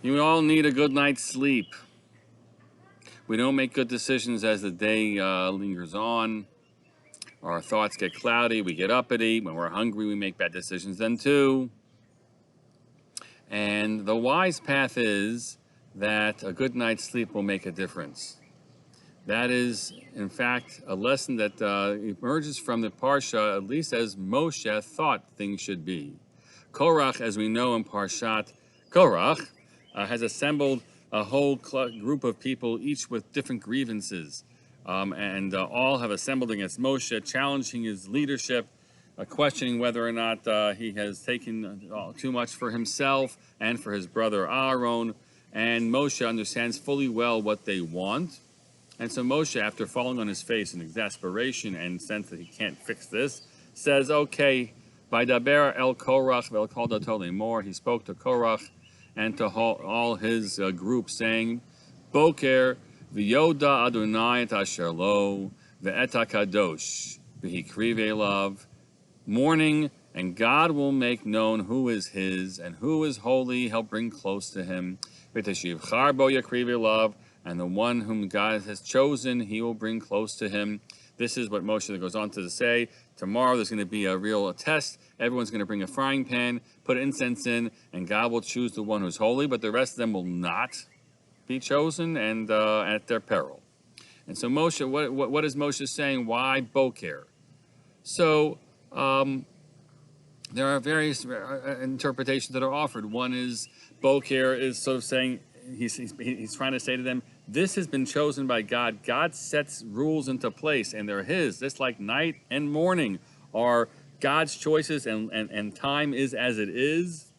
You all need a good night's sleep. We don't make good decisions as the day lingers on. Our thoughts get cloudy, we get uppity. When we're hungry, we make bad decisions then too. And the wise path is that a good night's sleep will make a difference. That is, in fact, a lesson that emerges from the Parsha, at least as Moshe thought things should be. Korach, as we know in Parshat, Korach has assembled a whole group of people, each with different grievances, and all have assembled against Moshe, challenging his leadership, questioning whether or not he has taken too much for himself and for his brother Aaron. And Moshe understands fully well what they want. And so Moshe, after falling on his face in exasperation and sense that he can't fix this, says, okay, Vaydaber el Korach vel kol dato lemor. He spoke to Korach and to all his group, saying, Boker v'yoda Adonai et asher lo ve'et hakadosh v'hikriv elav. Morning, and God will make known who is his and who is holy. He'll bring close to him. V'teshivchar bo yakriv elav. And the one whom God has chosen, he will bring close to him. This is what Moshe goes on to say. Tomorrow there's going to be a real test. Everyone's going to bring a frying pan, put incense in, and God will choose the one who's holy, but the rest of them will not be chosen, and at their peril. And so Moshe, what is Moshe saying? Why Boker? So there are various interpretations that are offered. One is Boker is sort of saying, he's trying to say to them, this has been chosen by God. God sets rules into place, and they're his. Just like night and morning are God's choices, and time is as it is.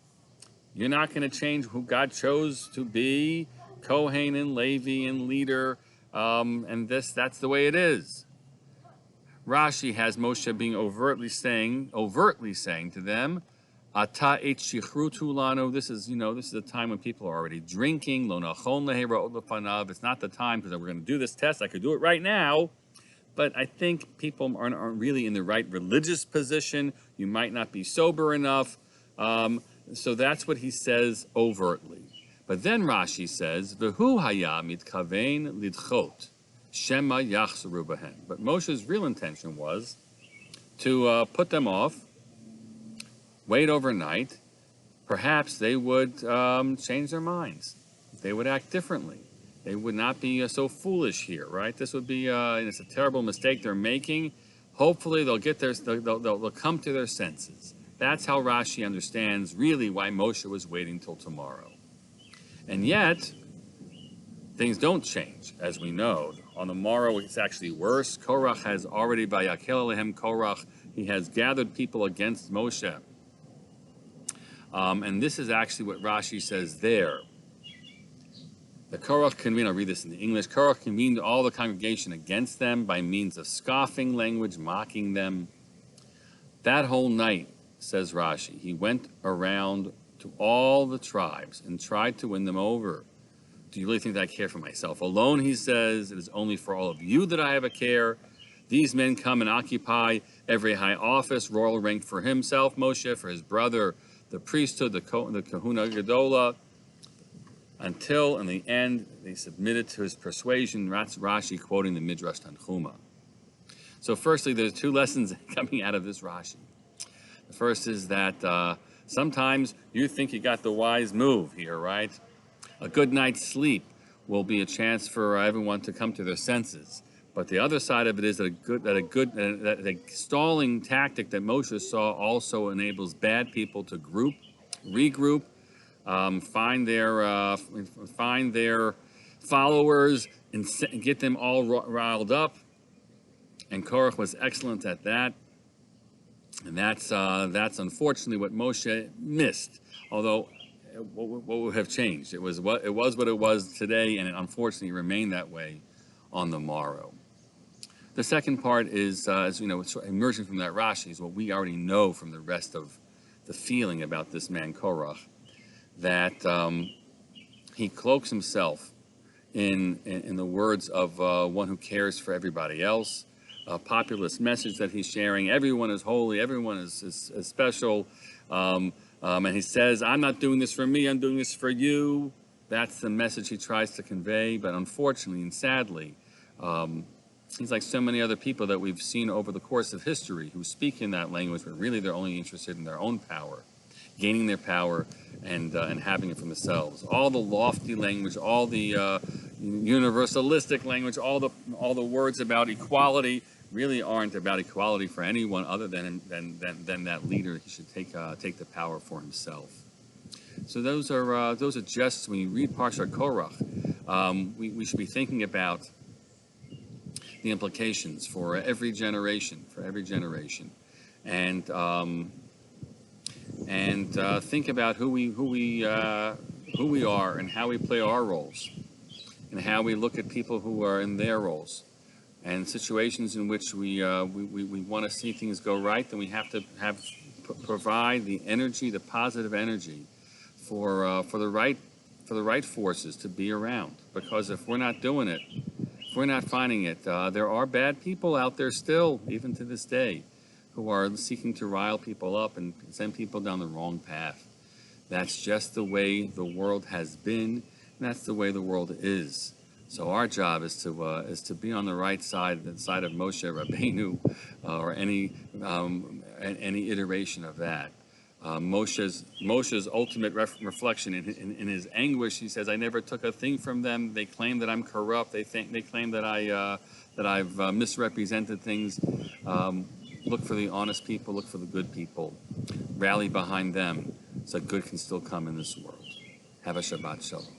You're not going to change who God chose to be, Kohen and Levi and leader, and that's the way it is. Rashi has Moshe being overtly saying to them, Ata et shichrutu lanu. This is a time when people are already drinking. Lo nachon lehera'ot lefanav. It's not the time because we're going to do this test. I could do it right now, but I think people aren't really in the right religious position. You might not be sober enough. So that's what he says overtly. But then Rashi says, V'hu haya mitkavein lidchot shema yachsaru b'hen. But Moshe's real intention was to put them off, wait overnight. Perhaps they would change their minds. They would act differently. They would not be so foolish here, right? This would be it's a terrible mistake they're making. Hopefully they'll come to their senses. That's how Rashi understands really why Moshe was waiting till tomorrow. And yet, things don't change, as we know. On the morrow, it's actually worse. Korach has already, by Yakel Alehem Korach, he has gathered people against Moshe. And this is actually what Rashi says there. The Korach convened, I'll read this in the English, Korach convened all the congregation against them by means of scoffing language, mocking them. That whole night, says Rashi, he went around to all the tribes and tried to win them over. Do you really think that I care for myself alone, he says? It is only for all of you that I have a care. These men come and occupy every high office, royal rank for himself, Moshe, for his brother, the priesthood, the kahuna gedola, until in the end they submitted to his persuasion. That's Rashi quoting the Midrash Tanchuma. So firstly, there's two lessons coming out of this Rashi. The first is that sometimes you think you got the wise move here, right? A good night's sleep will be a chance for everyone to come to their senses. But the other side of it is that a stalling tactic that Moshe saw also enables bad people to regroup, find their followers and get them all riled up. And Korach was excellent at that. And that's unfortunately what Moshe missed. Although what would have changed? It was what it was today, and it unfortunately remained that way on the morrow. The second part is, as you know, emerging from that Rashi is what we already know from the rest of the feeling about this man Korach, that he cloaks himself in the words of one who cares for everybody else. A populist message that he's sharing. Everyone is holy. Everyone is special. And he says, I'm not doing this for me. I'm doing this for you. That's the message he tries to convey, but unfortunately and sadly, he's like so many other people that we've seen over the course of history who speak in that language, but really they're only interested in their own power, gaining their power and having it for themselves. All the lofty language, all the universalistic language, all the words about equality really aren't about equality for anyone other than that leader. He should take the power for himself. So those are just, when you read Parshat Korach, we should be thinking about the implications for every generation, and think about who we are and how we play our roles, and how we look at people who are in their roles, and situations in which we want to see things go right. Then we have to provide the energy, the positive energy, for the right forces to be around. Because if we're not doing it, if we're not finding it, there are bad people out there still, even to this day, who are seeking to rile people up and send people down the wrong path. That's just the way the world has been, and that's the way the world is. So our job is to be on the right side, the side of Moshe Rabbeinu, or any iteration of that. Moshe's ultimate reflection in his anguish. He says, "I never took a thing from them. They claim that I'm corrupt. They claim that I've misrepresented things. Look for the honest people. Look for the good people. Rally behind them, so good can still come in this world." Have a Shabbat Shalom.